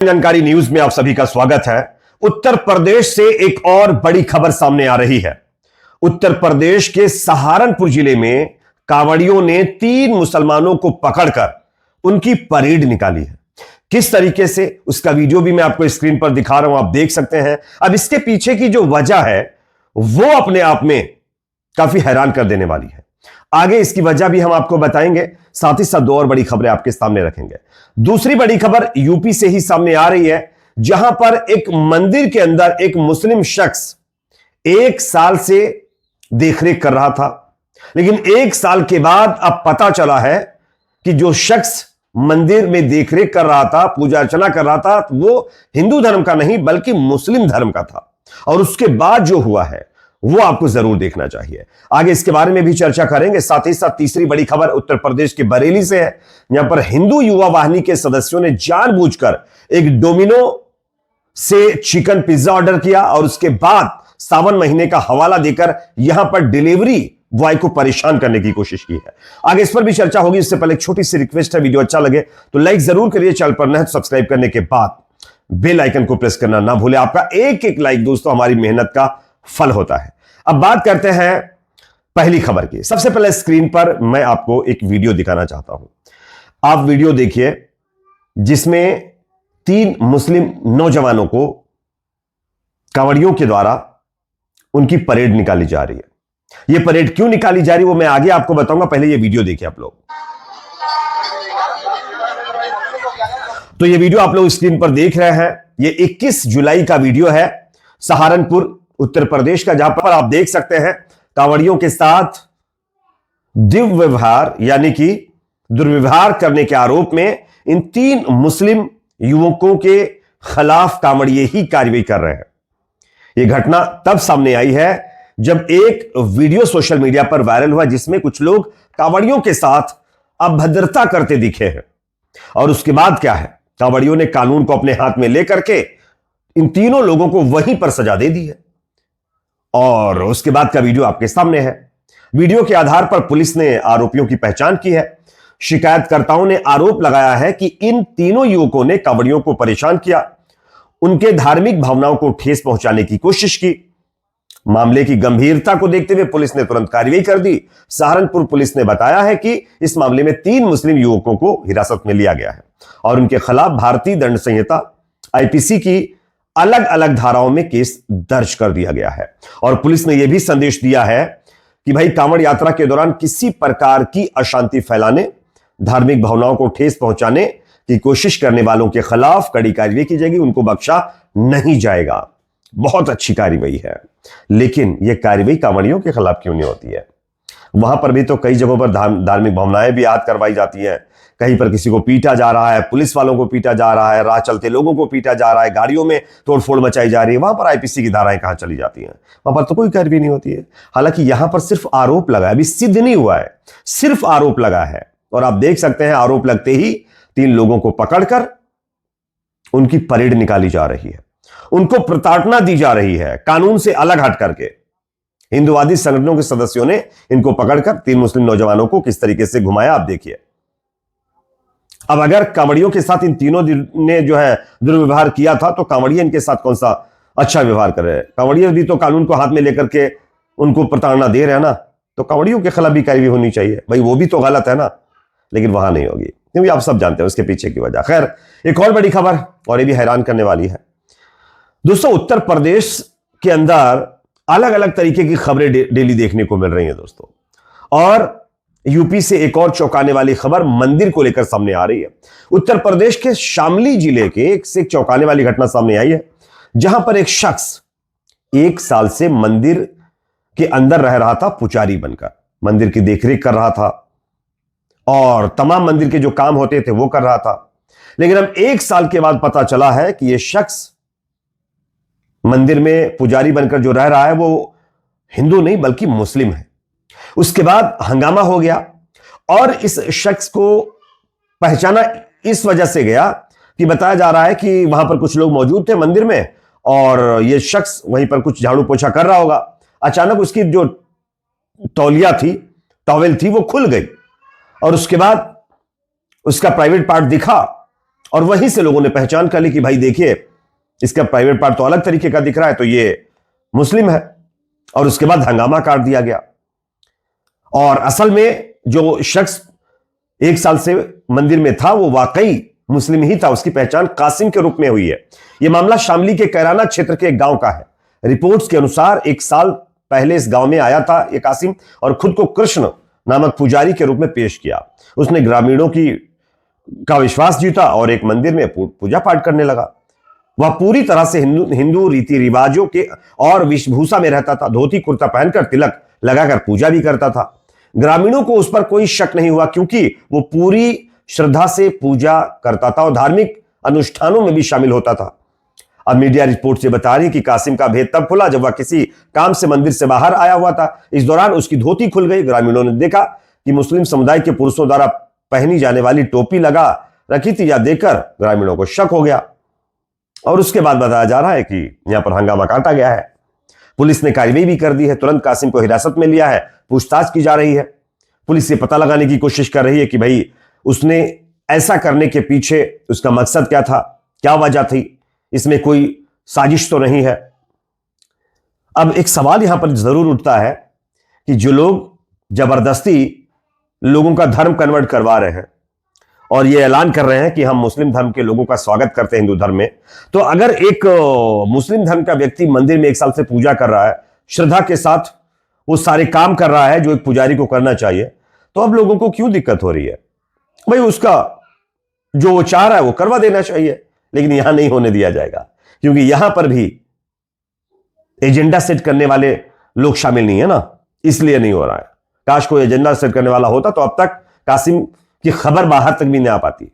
जानकारी न्यूज में आप सभी का स्वागत है। उत्तर प्रदेश से एक और बड़ी खबर सामने आ रही है। उत्तर प्रदेश के सहारनपुर जिले में कांवड़ियों ने 3 मुसलमानों को पकड़कर उनकी परेड निकाली है। किस तरीके से, उसका वीडियो भी मैं आपको स्क्रीन पर दिखा रहा हूं, आप देख सकते हैं। अब इसके पीछे की जो वजह है वो अपने आप में काफी हैरान कर देने वाली है। आगे इसकी वजह भी हम आपको बताएंगे, साथ ही साथ 2 और बड़ी खबरें आपके सामने रखेंगे। दूसरी बड़ी खबर यूपी से ही सामने आ रही है, जहां पर एक मंदिर के अंदर एक मुस्लिम शख्स 1 साल से देखरेख कर रहा था, लेकिन 1 साल के बाद अब पता चला है कि जो शख्स मंदिर में देखरेख कर रहा था, पूजा अर्चना कर रहा था, वो हिंदू धर्म का नहीं बल्कि मुस्लिम धर्म का था। और उसके बाद जो हुआ है वो आपको जरूर देखना चाहिए। आगे इसके बारे में भी चर्चा करेंगे। साथ ही साथ तीसरी बड़ी खबर उत्तर प्रदेश के बरेली से है। यहां पर हिंदू युवा वाहिनी के सदस्यों ने जानबूझकर एक डोमिनो से चिकन पिज्जा ऑर्डर किया और उसके बाद सावन महीने का हवाला देकर यहां पर डिलीवरी बॉय को परेशान करने की कोशिश की है। आगे इस पर भी चर्चा होगी। इससे पहले एक छोटी सी रिक्वेस्ट है, वीडियो अच्छा लगे तो लाइक जरूर करिए, चैनल पर नए सब्सक्राइब करने के बाद बेल आइकन को प्रेस करना ना भूले। आपका एक एक लाइक दोस्तों हमारी मेहनत का फल होता है। अब बात करते हैं पहली खबर की। सबसे पहले स्क्रीन पर मैं आपको एक वीडियो दिखाना चाहता हूं। आप वीडियो देखिए जिसमें 3 मुस्लिम नौजवानों को कांवड़ियों के द्वारा उनकी परेड निकाली जा रही है। यह परेड क्यों निकाली जा रही है वो मैं आगे आपको बताऊंगा, पहले यह वीडियो देखिए आप लोग। तो यह वीडियो आप लोग स्क्रीन पर देख रहे हैं, यह 21 जुलाई का वीडियो है सहारनपुर उत्तर प्रदेश का, जहां पर आप देख सकते हैं कांवड़ियों के साथ दुर्व्यवहार यानी कि दुर्व्यवहार करने के आरोप में इन 3 मुस्लिम युवकों के खिलाफ कांवड़िए ही कार्रवाई कर रहे हैं। यह घटना तब सामने आई है जब एक वीडियो सोशल मीडिया पर वायरल हुआ जिसमें कुछ लोग कांवड़ियों के साथ अभद्रता करते दिखे हैं। और उसके बाद क्या है, कांवड़ियों ने कानून को अपने हाथ में लेकर के इन तीनों लोगों को वहीं पर सजा दे दी है। और उसके बाद का वीडियो आपके सामने है। वीडियो के आधार पर पुलिस ने आरोपियों की पहचान की है। शिकायतकर्ताओं ने आरोप लगाया है कि इन तीनों युवकों ने कांवड़ियों को परेशान किया, उनके धार्मिक भावनाओं को ठेस पहुंचाने की कोशिश की। मामले की गंभीरता को देखते हुए पुलिस ने तुरंत कार्रवाई कर दी। सहारनपुर पुलिस ने बताया है कि इस मामले में 3 मुस्लिम युवकों को हिरासत में लिया गया है और उनके खिलाफ भारतीय दंड संहिता आईपीसी की अलग अलग धाराओं में केस दर्ज कर दिया गया है। और पुलिस ने यह भी संदेश दिया है कि भाई कांवड़ यात्रा के दौरान किसी प्रकार की अशांति फैलाने, धार्मिक भावनाओं को ठेस पहुंचाने की कोशिश करने वालों के खिलाफ कड़ी कार्रवाई की जाएगी, उनको बख्शा नहीं जाएगा। बहुत अच्छी कार्रवाई है, लेकिन यह कार्रवाई कांवड़ियों के खिलाफ क्यों नहीं होती है? वहां पर भी तो कई जगहों पर धार्मिक भावनाएं भी याद करवाई जाती हैं। कहीं पर किसी को पीटा जा रहा है, पुलिस वालों को पीटा जा रहा है, राह चलते लोगों को पीटा जा रहा है, गाड़ियों में तोड़फोड़ मचाई जा रही है। वहां पर आईपीसी की धाराएं कहां चली जाती हैं? वहां पर तो कोई कार्रवाई नहीं होती है। हालांकि यहां पर सिर्फ आरोप लगा है, अभी सिद्ध नहीं हुआ है, सिर्फ आरोप लगा है। और आप देख सकते हैं आरोप लगते ही 3 लोगों को पकड़कर उनकी परेड निकाली जा रही है, उनको प्रताड़ना दी जा रही है कानून से अलग हट करके। हिंदुवादी संगठनों के सदस्यों ने इनको पकड़कर 3 मुस्लिम नौजवानों को किस तरीके से घुमाया आप देखिए। अब अगर कांवड़ियों के साथ इन तीनों ने जो है दुर्व्यवहार किया था तो कांवड़िया इनके साथ कौन सा अच्छा व्यवहार कर रहे हैं? कांवड़िया भी तो कानून को हाथ में लेकर के उनको प्रताड़ना दे रहे हैं ना, तो कांवड़ियों के खिलाफ भी कार्रवाई होनी चाहिए। भाई वो भी तो गलत है ना, लेकिन वहां नहीं होगी क्योंकि आप सब जानते हैं उसके पीछे की वजह। खैर, एक और बड़ी खबर और ये भी हैरान करने वाली है दोस्तों। उत्तर प्रदेश के अंदर अलग अलग तरीके की खबरें डेली देखने को मिल रही हैं दोस्तों। और यूपी से एक और चौंकाने वाली खबर मंदिर को लेकर सामने आ रही है। उत्तर प्रदेश के शामली जिले के एक से एक चौंकाने वाली घटना सामने आई है, जहां पर एक शख्स 1 साल से मंदिर के अंदर रह रहा था, पुजारी बनकर मंदिर की देखरेख कर रहा था और तमाम मंदिर के जो काम होते थे वो कर रहा था। लेकिन अब 1 साल के बाद पता चला है कि यह शख्स मंदिर में पुजारी बनकर जो रह रहा है वो हिंदू नहीं बल्कि मुस्लिम है। उसके बाद हंगामा हो गया और इस शख्स को पहचाना इस वजह से गया कि बताया जा रहा है कि वहां पर कुछ लोग मौजूद थे मंदिर में और यह शख्स वहीं पर कुछ झाड़ू पोछा कर रहा होगा। अचानक उसकी जो तौलिया थी, टॉवेल थी, वो खुल गई और उसके बाद उसका प्राइवेट पार्ट दिखा और वहीं से लोगों ने पहचान कर ली कि भाई देखिए, इसका प्राइवेट पार्ट तो अलग तरीके का दिख रहा है, तो ये मुस्लिम है। और उसके बाद हंगामा काट दिया गया। और असल में जो शख्स 1 साल से मंदिर में था वो वाकई मुस्लिम ही था। उसकी पहचान कासिम के रूप में हुई है। यह मामला शामली के कैराना क्षेत्र के एक गांव का है। रिपोर्ट्स के अनुसार 1 साल पहले इस गांव में आया था ये कासिम और खुद को कृष्ण नामक पुजारी के रूप में पेश किया। उसने ग्रामीणों का विश्वास जीता और एक मंदिर में पूजा पाठ करने लगा। वह पूरी तरह से हिंदू रीति रिवाजों के और वेशभूषा में रहता था। धोती कुर्ता पहनकर तिलक लगाकर पूजा भी करता था। ग्रामीणों को उस पर कोई शक नहीं हुआ क्योंकि वो पूरी श्रद्धा से पूजा करता था और धार्मिक अनुष्ठानों में भी शामिल होता था। अब मीडिया रिपोर्ट से बता रही कि कासिम का भेद तब खुला जब वह किसी काम से मंदिर से बाहर आया हुआ था। इस दौरान उसकी धोती खुल गई। ग्रामीणों ने देखा कि मुस्लिम समुदाय के पुरुषों द्वारा पहनी जाने वाली टोपी लगा रखी थी। यह देखकर ग्रामीणों को शक हो गया और उसके बाद बताया जा रहा है कि यहां पर हंगामा काटा गया है। पुलिस ने कार्रवाई भी कर दी है। तुरंत कासिम को हिरासत में लिया है। पूछताछ की जा रही है। पुलिस ये पता लगाने की कोशिश कर रही है कि भाई उसने ऐसा करने के पीछे उसका मकसद क्या था, क्या वजह थी, इसमें कोई साजिश तो नहीं है। अब एक सवाल यहां पर जरूर उठता है कि जो लोग जबरदस्ती लोगों का धर्म कन्वर्ट करवा रहे हैं और ये ऐलान कर रहे हैं कि हम मुस्लिम धर्म के लोगों का स्वागत करते हैं हिंदू धर्म में, तो अगर एक मुस्लिम धर्म का व्यक्ति मंदिर में 1 साल से पूजा कर रहा है, श्रद्धा के साथ वो सारे काम कर रहा है जो एक पुजारी को करना चाहिए, तो अब लोगों को क्यों दिक्कत हो रही है? भाई उसका जो वो चाह रहा है वो करवा देना चाहिए, लेकिन यहां नहीं होने दिया जाएगा क्योंकि यहां पर भी एजेंडा सेट करने वाले लोग शामिल नहीं है ना, इसलिए नहीं हो रहा है। काश कोई एजेंडा सेट करने वाला होता तो अब तक कासिम की खबर बाहर तक भी नहीं आ पाती।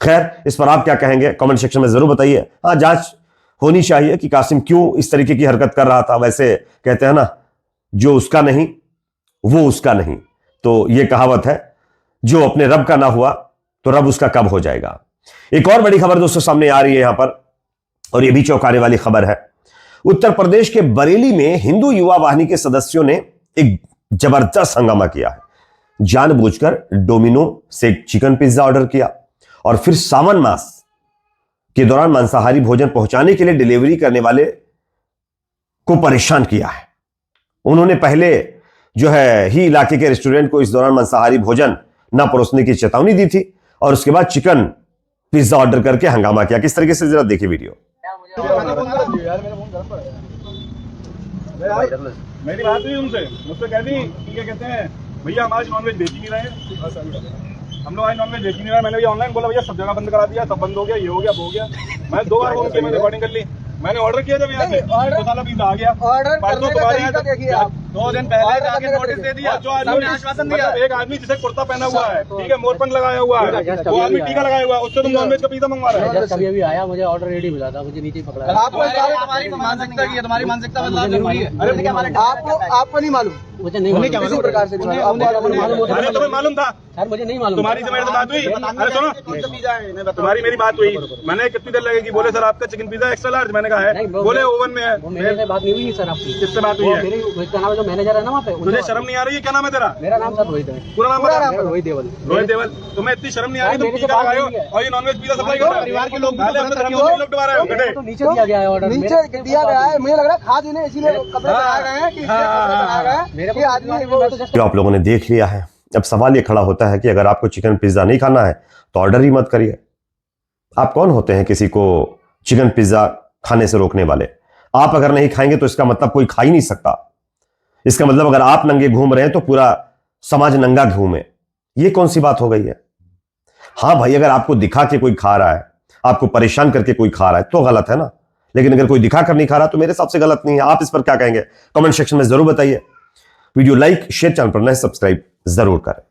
खैर, इस पर आप क्या कहेंगे कमेंट सेक्शन में जरूर बताइए। हाँ, जांच होनी चाहिए कि कासिम क्यों इस तरीके की हरकत कर रहा था। वैसे कहते हैं ना, जो उसका नहीं वो उसका नहीं, तो यह कहावत है, जो अपने रब का ना हुआ तो रब उसका कब हो जाएगा। एक और बड़ी खबर दोस्तों सामने आ रही है यहां पर, और यह भी चौंकाने वाली खबर है। उत्तर प्रदेश के बरेली में हिंदू युवा वाहिनी के सदस्यों ने एक जबरदस्त हंगामा किया है। जानबूझकर डोमिनो से चिकन पिज्जा ऑर्डर किया और फिर सावन मास के दौरान मांसाहारी भोजन पहुंचाने के लिए डिलीवरी करने वाले को परेशान किया है। उन्होंने पहले जो है ही इलाके के रेस्टोरेंट को इस दौरान मांसाहारी भोजन न परोसने की चेतावनी दी थी और उसके बाद चिकन पिज्जा ऑर्डर करके हंगामा किया। किस तरीके से, जरा देखिए वीडियो। मेरी बात हुई उनसे, मुझसे कह दी क्या कहते हैं, भैया हम आज नॉनवेज बेच ही नहीं रहे, हम लोग आज नॉनवेज बेच ही नहीं रहे। मैंने भैया ऑनलाइन बोला, भैया सब जगह बंद करा दिया, सब बंद हो गया, ये हो गया, वो हो गया। मैं 2 बार फोन किया, मैंने रिकॉर्डिंग कर ली। मैंने ऑर्डर किया जब यहाँ से मसाला पिज्जा आ गया। ऑर्डर करने का तरीका देखिए आप, 2 दिन पहले जाके नोटिस दे दिया। जो आदमी आश्वासन दिया, एक आदमी जिसे कुर्ता पहना हुआ है, ठीक है, मोरपंख लगाया हुआ है, वो आदमी टीका लगाया हुआ है, उससे तुम नॉनवेज का पिज्जा मंगवा रहे हो। कभी अभी आया, मुझे ऑर्डर रेडी मिला था, मुझे नीचे पकड़ा। आपको हमारी मानसिकता की है, तुम्हारी मानसिकता बदलाव जरूरी है। आपको नहीं मालूम, मुझे नहीं मालूम किसी प्रकार से मालूम। अरे तुम्हें मालूम था सर, मुझे नहीं मालूम। तुम्हारी से मेरी से बात हुई। अरे सुनो, तुम्हारी मेरी बात हुई। मैंने कितनी देर लगेगी, बोले सर आपका चिकन पिज्जा एक्स्ट्रा लार्ज। मैंने कहा है, बोले ओवन में है। मेरे से बात नहीं हुई सर आपकी। किससे बात हुई है? क्या नाम है जो मैनेजर है ना वहाँ पे? तुझे शर्म नहीं आ रही है? क्या नाम है तेरा? मेरा नाम सर रोहित है। पूरा नाम बता। रोहित देवल। रोहित देवल। तुम्हें इतनी शर्म नहीं आ रही? तुम टीका लगाए हो और ये नॉनवेज पिज्जा सप्लाई कर रहे हो। परिवार के लोग डुबा रहे हो। तो नीचे दिया गया है ऑर्डर, नीचे दिया गया है। मुझे लग रहा है खा देने इसीलिए कपड़े बनाए गए हैं कि आदमी। जो आप लोगों ने देख लिया है, अब सवाल ये खड़ा होता है कि अगर आपको चिकन पिज्जा नहीं खाना है तो ऑर्डर ही मत करिए। आप कौन होते हैं किसी को चिकन पिज्जा खाने से रोकने वाले? आप अगर नहीं खाएंगे तो इसका मतलब कोई खा ही नहीं सकता। इसका मतलब अगर आप नंगे घूम रहे हैं तो पूरा समाज नंगा घूमे, ये कौन सी बात हो गई है? हां भाई, अगर आपको दिखा के कोई खा रहा है, आपको परेशान करके कोई खा रहा है तो गलत है ना, लेकिन अगर कोई दिखा कर नहीं खा रहा तो मेरे हिसाब से गलत नहीं है। आप इस पर क्या कहेंगे कमेंट सेक्शन में जरूर बताइए। वीडियो लाइक, शेयर, चैनल पर नए सब्सक्राइब जरूर करें।